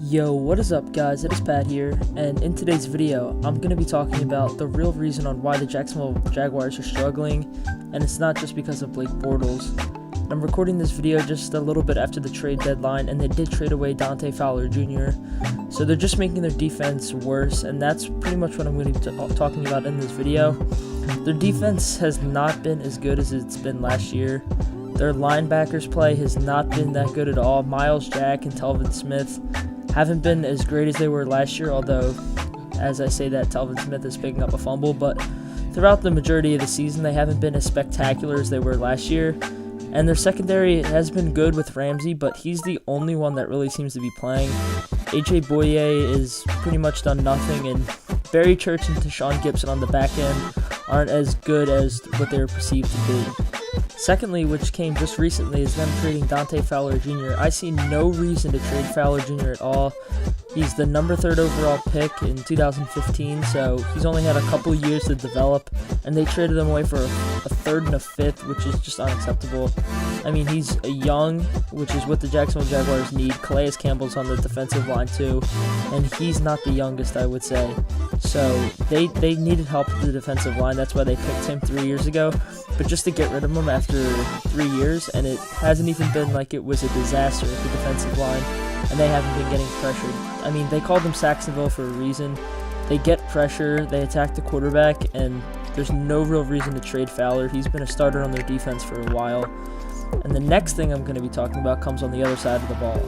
Yo, what is up guys, it is Pat here, and in today's video, I'm going to be talking about the real reason on why the Jacksonville Jaguars are struggling, and it's not just because of Blake Bortles. I'm recording this video just a little bit after the trade deadline, and they did trade away Dante Fowler Jr., so they're just making their defense worse, and that's pretty much what I'm going to be talking about in this video. Their defense has not been as good as it's been last year. Their linebackers play has not been that good at all. Miles Jack and Telvin Smith haven't been as great as they were last year, although, as I say that, Telvin Smith is picking up a fumble, but throughout the majority of the season, they haven't been as spectacular as they were last year, and their secondary has been good with Ramsey, but he's the only one that really seems to be playing. A.J. Boye is pretty much done nothing, and Barry Church and Tashawn Gibson on the back end aren't as good as what they were perceived to be. Secondly, which came just recently, is them trading Dante Fowler Jr. I see no reason to trade Fowler Jr. at all. He's the number 3 overall pick in 2015, so he's only had a couple years to develop, and they traded him away for a 3rd and a 5th, which is just unacceptable. I mean, he's young, which is what the Jacksonville Jaguars need. Calais Campbell's on the defensive line too, and he's not the youngest, I would say. So they needed help with the defensive line. That's why they picked him 3 years ago. But just to get rid of him after 3 years, and it hasn't even been like it was a disaster at the defensive line, and they haven't been getting pressured. I mean, they called them Saxonville for a reason. They get pressure, they attack the quarterback, and there's no real reason to trade Fowler. He's been a starter on their defense for a while. And the next thing I'm going to be talking about comes on the other side of the ball.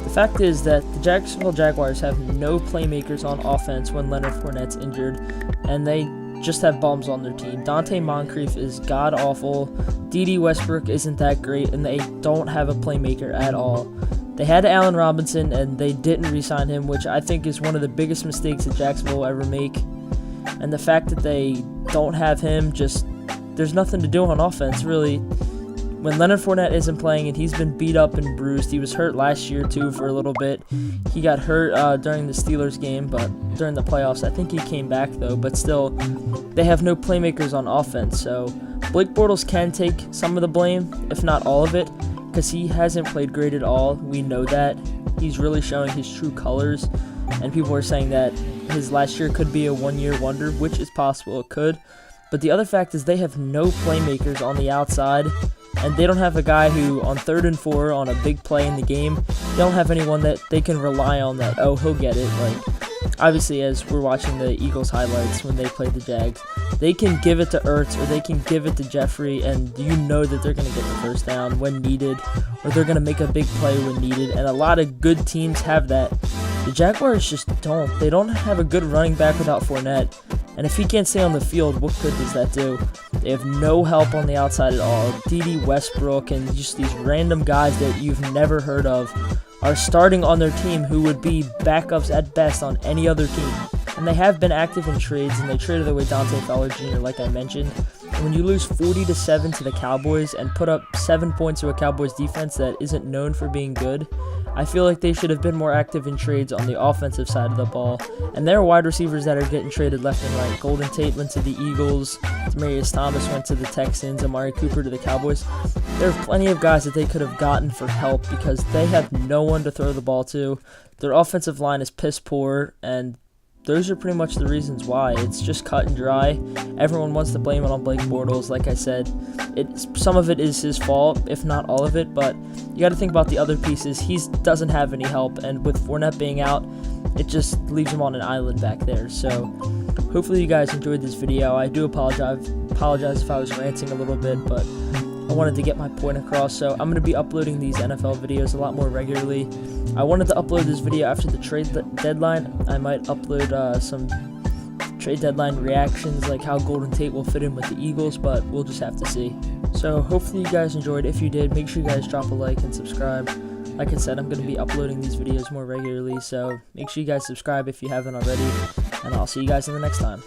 The fact is that the Jacksonville Jaguars have no playmakers on offense when Leonard Fournette's injured, and they just have bums on their team. Dante Moncrief is god-awful, D.D. Westbrook isn't that great, and they don't have a playmaker at all. They had Allen Robinson, and they didn't re-sign him, which I think is one of the biggest mistakes that Jacksonville will ever make. And the fact that they don't have him, there's nothing to do on offense, really. When Leonard Fournette isn't playing, and he's been beat up and bruised, he was hurt last year too for a little bit. He got hurt during the Steelers game, but during the playoffs, I think he came back though. But still, they have no playmakers on offense, so Blake Bortles can take some of the blame, if not all of it, because he hasn't played great at all. We know that. He's really showing his true colors, and people are saying that his last year could be a one-year wonder, which is possible, it could. But the other fact is they have no playmakers on the outside, and they don't have a guy who, on 3rd and 4, on a big play in the game, they don't have anyone that they can rely on that, oh, he'll get it. Like, obviously, as we're watching the Eagles highlights when they played the Jags, they can give it to Ertz or they can give it to Jeffrey, and you know that they're going to get the first down when needed, or they're going to make a big play when needed, and a lot of good teams have that. The Jaguars just don't. They don't have a good running back without Fournette, and if he can't stay on the field, what good does that do? They have no help on the outside at all. D.D. Westbrook and just these random guys that you've never heard of are starting on their team who would be backups at best on any other team. And they have been active in trades, and they traded away Dante Fowler Jr., like I mentioned. And when you lose 40-7 to the Cowboys and put up 7 points to a Cowboys defense that isn't known for being good, I feel like they should have been more active in trades on the offensive side of the ball. And there are wide receivers that are getting traded left and right. Golden Tate went to the Eagles, Demaryius Thomas went to the Texans, Amari Cooper to the Cowboys. There are plenty of guys that they could have gotten for help because they have no one to throw the ball to. Their offensive line is piss poor, and those are pretty much the reasons why. It's just cut and dry. Everyone wants to blame it on Blake Bortles. Like I said, some of it is his fault, if not all of it, but you got to think about the other pieces. He doesn't have any help, and with Fournette being out, it just leaves him on an island back there. So hopefully you guys enjoyed this video. I do apologize if I was ranting a little bit, but I wanted to get my point across. So I'm going to be uploading these NFL videos a lot more regularly. I wanted to upload this video after the trade deadline. I might upload some trade deadline reactions, like how Golden Tate will fit in with the Eagles, but we'll just have to see. So hopefully you guys enjoyed. If you did, make sure you guys drop a like and subscribe. Like I said, I'm going to be uploading these videos more regularly, so make sure you guys subscribe if you haven't already, and I'll see you guys in the next time.